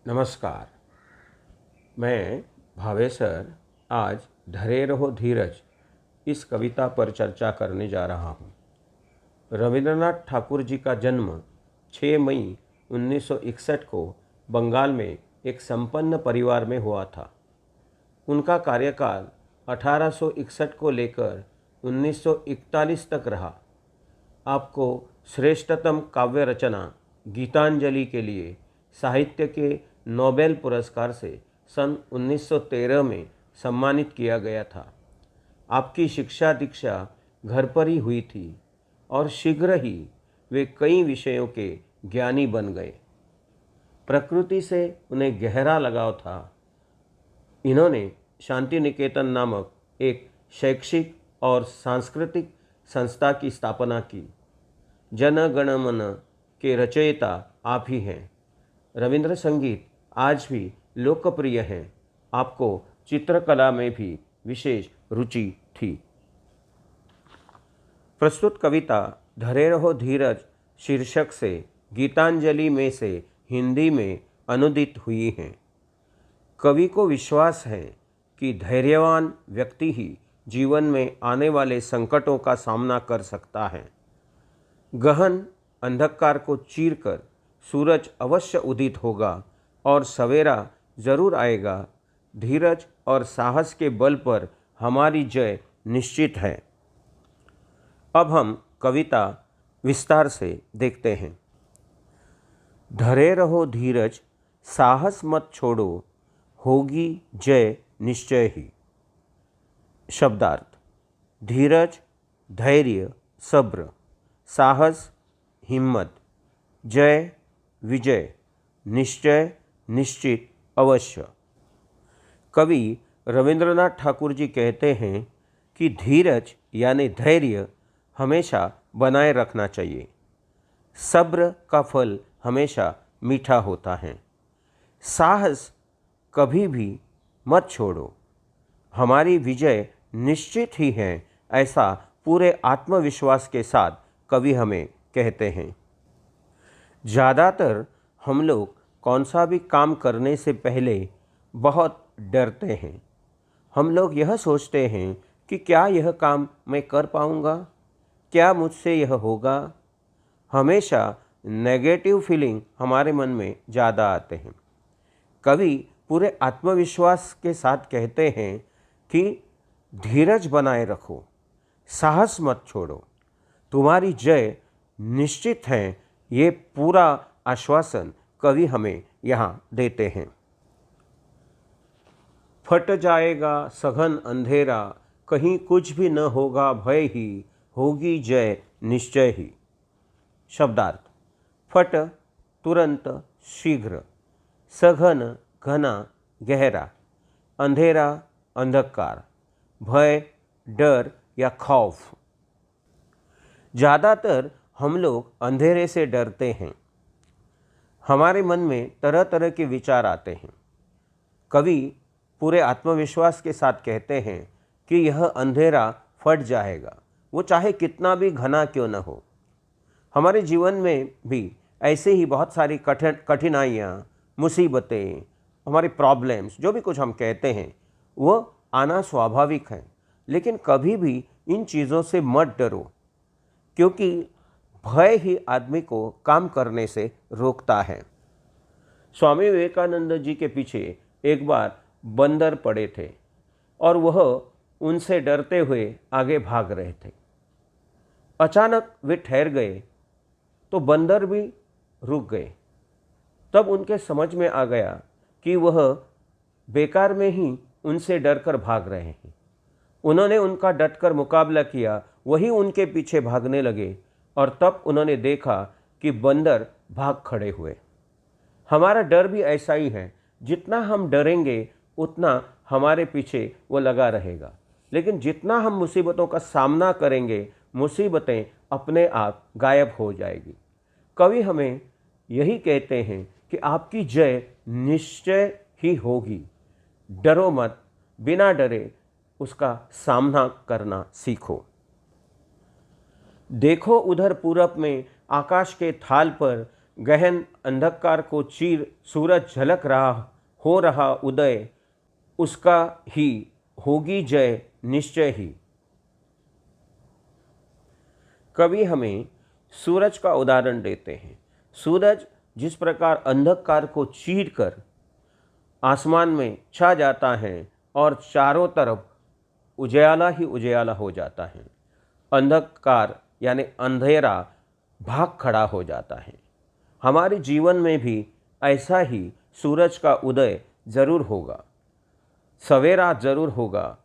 नमस्कार। मैं भावेसर आज धरे रहो धीरज इस कविता पर चर्चा करने जा रहा हूँ। रविंद्रनाथ ठाकुर जी का जन्म 6 मई 1961 को बंगाल में एक संपन्न परिवार में हुआ था। उनका कार्यकाल 1861 को लेकर 1941 तक रहा। आपको श्रेष्ठतम काव्य रचना गीतांजलि के लिए साहित्य के नोबेल पुरस्कार से सन 1913 में सम्मानित किया गया था। आपकी शिक्षा दीक्षा घर पर ही हुई थी और शीघ्र ही वे कई विषयों के ज्ञानी बन गए। प्रकृति से उन्हें गहरा लगाव था। इन्होंने शांति निकेतन नामक एक शैक्षिक और सांस्कृतिक संस्था की स्थापना की। जन गण मन के रचयिता आप ही हैं। रविंद्र संगीत आज भी लोकप्रिय है। आपको चित्रकला में भी विशेष रुचि थी। प्रस्तुत कविता धरे रहो धीरज शीर्षक से गीतांजलि में से हिंदी में अनुदित हुई है। कवि को विश्वास है कि धैर्यवान व्यक्ति ही जीवन में आने वाले संकटों का सामना कर सकता है। गहन अंधकार को चीरकर सूरज अवश्य उदित होगा और सवेरा जरूर आएगा। धीरज और साहस के बल पर हमारी जय निश्चित है। अब हम कविता विस्तार से देखते हैं। धरे रहो धीरज, साहस मत छोड़ो, होगी जय निश्चय ही। शब्दार्थ: धीरज, धैर्य, सब्र, साहस, हिम्मत, जय, विजय, निश्चय, निश्चित, अवश्य। कवि रविंद्रनाथ ठाकुर जी कहते हैं कि धीरज यानी धैर्य हमेशा बनाए रखना चाहिए। सब्र का फल हमेशा मीठा होता है। साहस कभी भी मत छोड़ो, हमारी विजय निश्चित ही है, ऐसा पूरे आत्मविश्वास के साथ कवि हमें कहते हैं। ज़्यादातर हम लोग कौन सा भी काम करने से पहले बहुत डरते हैं। हम लोग यह सोचते हैं कि क्या यह काम मैं कर पाऊँगा, क्या मुझसे यह होगा। हमेशा नेगेटिव फीलिंग हमारे मन में ज़्यादा आते हैं। कवि पूरे आत्मविश्वास के साथ कहते हैं कि धीरज बनाए रखो, साहस मत छोड़ो, तुम्हारी जय निश्चित है। ये पूरा आश्वासन कवि हमें यहाँ देते हैं। फट जाएगा सघन अंधेरा, कहीं कुछ भी न होगा भय ही, होगी जय निश्चय ही। शब्दार्थ: फट तुरंत, शीघ्र, सघन घना गहरा, अंधेरा अंधकार, भय डर या खौफ। ज़्यादातर हम लोग अंधेरे से डरते हैं। हमारे मन में तरह तरह के विचार आते हैं। कवि पूरे आत्मविश्वास के साथ कहते हैं कि यह अंधेरा फट जाएगा, वो चाहे कितना भी घना क्यों न हो। हमारे जीवन में भी ऐसे ही बहुत सारी कठिनाइयाँ, मुसीबतें, हमारी प्रॉब्लम्स, जो भी कुछ हम कहते हैं वो आना स्वाभाविक है। लेकिन कभी भी इन चीज़ों से मत डरो, क्योंकि भय ही आदमी को काम करने से रोकता है। स्वामी विवेकानंद जी के पीछे एक बार बंदर पड़े थे और वह उनसे डरते हुए आगे भाग रहे थे। अचानक वे ठहर गए तो बंदर भी रुक गए। तब उनके समझ में आ गया कि वह बेकार में ही उनसे डरकर भाग रहे हैं। उन्होंने उनका डटकर मुकाबला किया, वही उनके पीछे भागने लगे और तब उन्होंने देखा कि बंदर भाग खड़े हुए। हमारा डर भी ऐसा ही है, जितना हम डरेंगे उतना हमारे पीछे वो लगा रहेगा। लेकिन जितना हम मुसीबतों का सामना करेंगे, मुसीबतें अपने आप गायब हो जाएगी। कवि हमें यही कहते हैं कि आपकी जय निश्चय ही होगी। डरो मत, बिना डरे उसका सामना करना सीखो। देखो उधर पूरब में आकाश के थाल पर गहन अंधकार को चीर सूरज झलक रहा हो रहा उदय, उसका ही होगी जय निश्चय ही। कवि हमें सूरज का उदाहरण देते हैं। सूरज जिस प्रकार अंधकार को चीरकर आसमान में छा जाता है और चारों तरफ उजियाला ही उजियाला हो जाता है, अंधकार यानी अंधेरा भाग खड़ा हो जाता है। हमारे जीवन में भी ऐसा ही सूरज का उदय जरूर होगा, सवेरा जरूर होगा,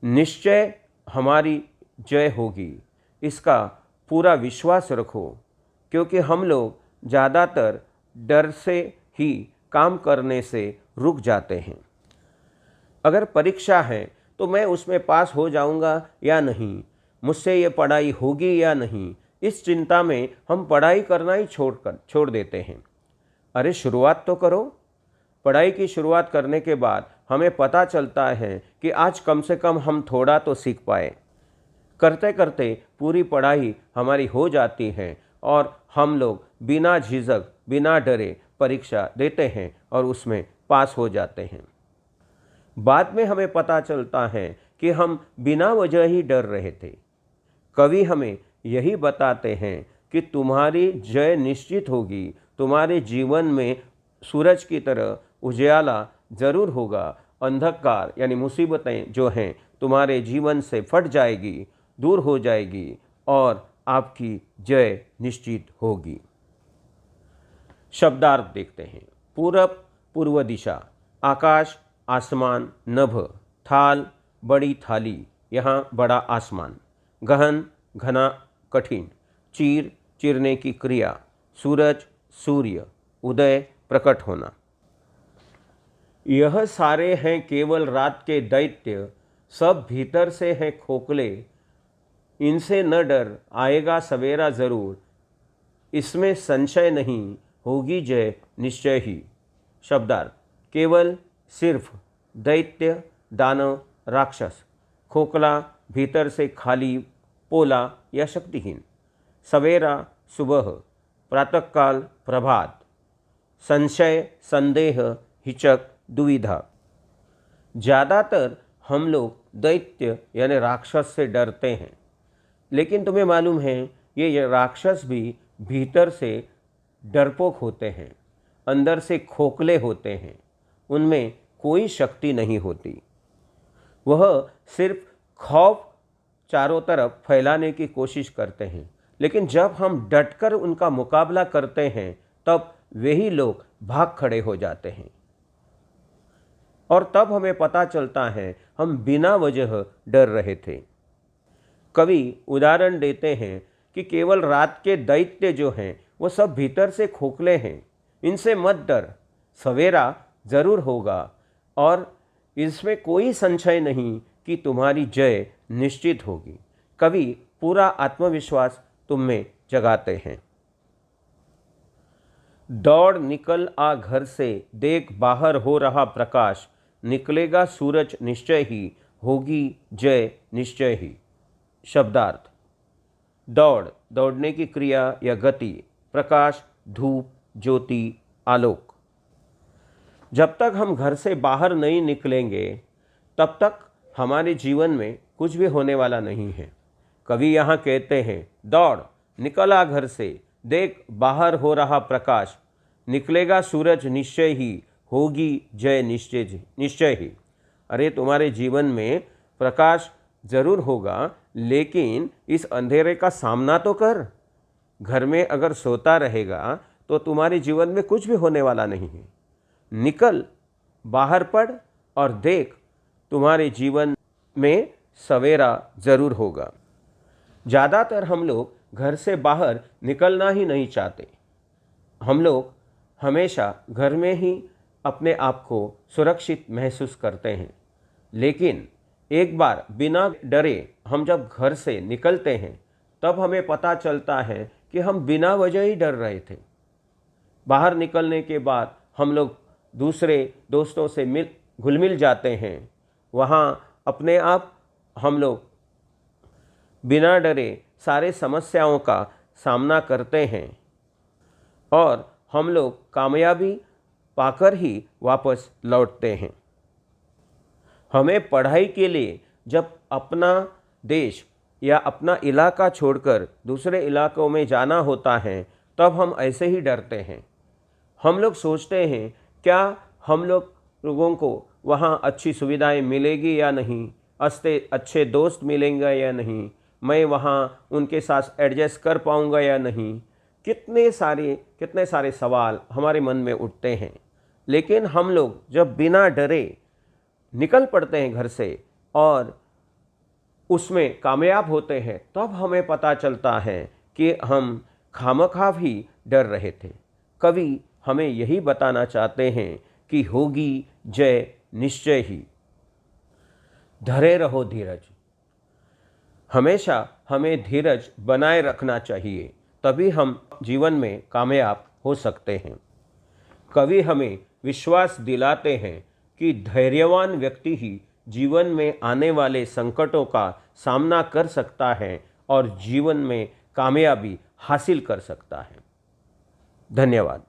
निश्चय हमारी जय होगी, इसका पूरा विश्वास रखो। क्योंकि हम लोग ज़्यादातर डर से ही काम करने से रुक जाते हैं। अगर परीक्षा है तो मैं उसमें पास हो जाऊंगा या नहीं, मुझसे ये पढ़ाई होगी या नहीं, इस चिंता में हम पढ़ाई करना ही छोड़ देते हैं। अरे शुरुआत तो करो। पढ़ाई की शुरुआत करने के बाद हमें पता चलता है कि आज कम से कम हम थोड़ा तो सीख पाए। करते करते पूरी पढ़ाई हमारी हो जाती है और हम लोग बिना झिझक बिना डरे परीक्षा देते हैं और उसमें पास हो जाते हैं। बाद में हमें पता चलता है कि हम बिना वजह ही डर रहे थे। कवि हमें यही बताते हैं कि तुम्हारी जय निश्चित होगी, तुम्हारे जीवन में सूरज की तरह उजियाला जरूर होगा, अंधकार यानी मुसीबतें जो हैं तुम्हारे जीवन से फट जाएगी, दूर हो जाएगी और आपकी जय निश्चित होगी। शब्दार्थ देखते हैं। पूरब पूर्व दिशा, आकाश आसमान, नभ थाल बड़ी थाली, यहाँ बड़ा आसमान, गहन घना कठिन, चीर चीरने की क्रिया, सूरज सूर्य, उदय प्रकट होना। यह सारे हैं केवल रात के दैत्य, सब भीतर से हैं खोखले, इनसे न डर आएगा सवेरा जरूर, इसमें संशय नहीं होगी जय निश्चय ही। शब्दार्थ। केवल सिर्फ, दैत्य दानव राक्षस, खोखला भीतर से खाली पोला या शक्तिहीन, सवेरा सुबह, प्रातःकाल प्रभात, संशय संदेह हिचक दुविधा। ज़्यादातर हम लोग दैत्य यानी राक्षस से डरते हैं, लेकिन तुम्हें मालूम है ये राक्षस भी भीतर से डरपोक होते हैं, अंदर से खोखले होते हैं, उनमें कोई शक्ति नहीं होती। वह सिर्फ खौफ चारों तरफ फैलाने की कोशिश करते हैं, लेकिन जब हम डटकर उनका मुकाबला करते हैं तब वही लोग भाग खड़े हो जाते हैं और तब हमें पता चलता है हम बिना वजह डर रहे थे। कवि उदाहरण देते हैं कि केवल रात के दैत्य जो हैं वो सब भीतर से खोखले हैं, इनसे मत डर, सवेरा जरूर होगा और इसमें कोई संशय नहीं कि तुम्हारी जय निश्चित होगी। कवि पूरा आत्मविश्वास तुम में जगाते हैं। दौड़ निकल आ घर से, देख बाहर हो रहा प्रकाश, निकलेगा सूरज निश्चय ही, होगी जय निश्चय ही। शब्दार्थ। दौड़, दौड़ने की क्रिया या गति, प्रकाश धूप ज्योति आलोक। जब तक हम घर से बाहर नहीं निकलेंगे तब तक हमारे जीवन में कुछ भी होने वाला नहीं है। कवि यहाँ कहते हैं दौड़ निकल आ घर से, देख बाहर हो रहा प्रकाश, निकलेगा सूरज निश्चय ही, होगी जय निश्चय ही। अरे तुम्हारे जीवन में प्रकाश जरूर होगा, लेकिन इस अंधेरे का सामना तो कर। घर में अगर सोता रहेगा तो तुम्हारे जीवन में कुछ भी होने वाला नहीं है। निकल, बाहर पड़ और देख, तुम्हारे जीवन में सवेरा जरूर होगा। ज़्यादातर हम लोग घर से बाहर निकलना ही नहीं चाहते। हम लोग हमेशा घर में ही अपने आप को सुरक्षित महसूस करते हैं, लेकिन एक बार बिना डरे हम जब घर से निकलते हैं तब हमें पता चलता है कि हम बिना वजह ही डर रहे थे। बाहर निकलने के बाद हम लोग दूसरे दोस्तों से घुल मिल जाते हैं, वहाँ अपने आप हम लोग बिना डरे सारे समस्याओं का सामना करते हैं और हम लोग कामयाबी पाकर ही वापस लौटते हैं। हमें पढ़ाई के लिए जब अपना देश या अपना इलाका छोड़कर दूसरे इलाकों में जाना होता है तब हम ऐसे ही डरते हैं। हम लोग सोचते हैं क्या हम लोगों को वहाँ अच्छी सुविधाएं मिलेगी या नहीं, अच्छे दोस्त मिलेंगे या नहीं, मैं वहाँ उनके साथ एडजस्ट कर पाऊँगा या नहीं। कितने सारे सवाल हमारे मन में उठते हैं। लेकिन हम लोग जब बिना डरे निकल पड़ते हैं घर से और उसमें कामयाब होते हैं तब हमें पता चलता है कि हम खामखा भी डर रहे थे। कवि हमें यही बताना चाहते हैं कि होगी जय निश्चय ही। धरे रहो धीरज। हमेशा हमें धीरज बनाए रखना चाहिए, तभी हम जीवन में कामयाब हो सकते हैं। कवि हमें विश्वास दिलाते हैं कि धैर्यवान व्यक्ति ही जीवन में आने वाले संकटों का सामना कर सकता है और जीवन में कामयाबी हासिल कर सकता है। धन्यवाद।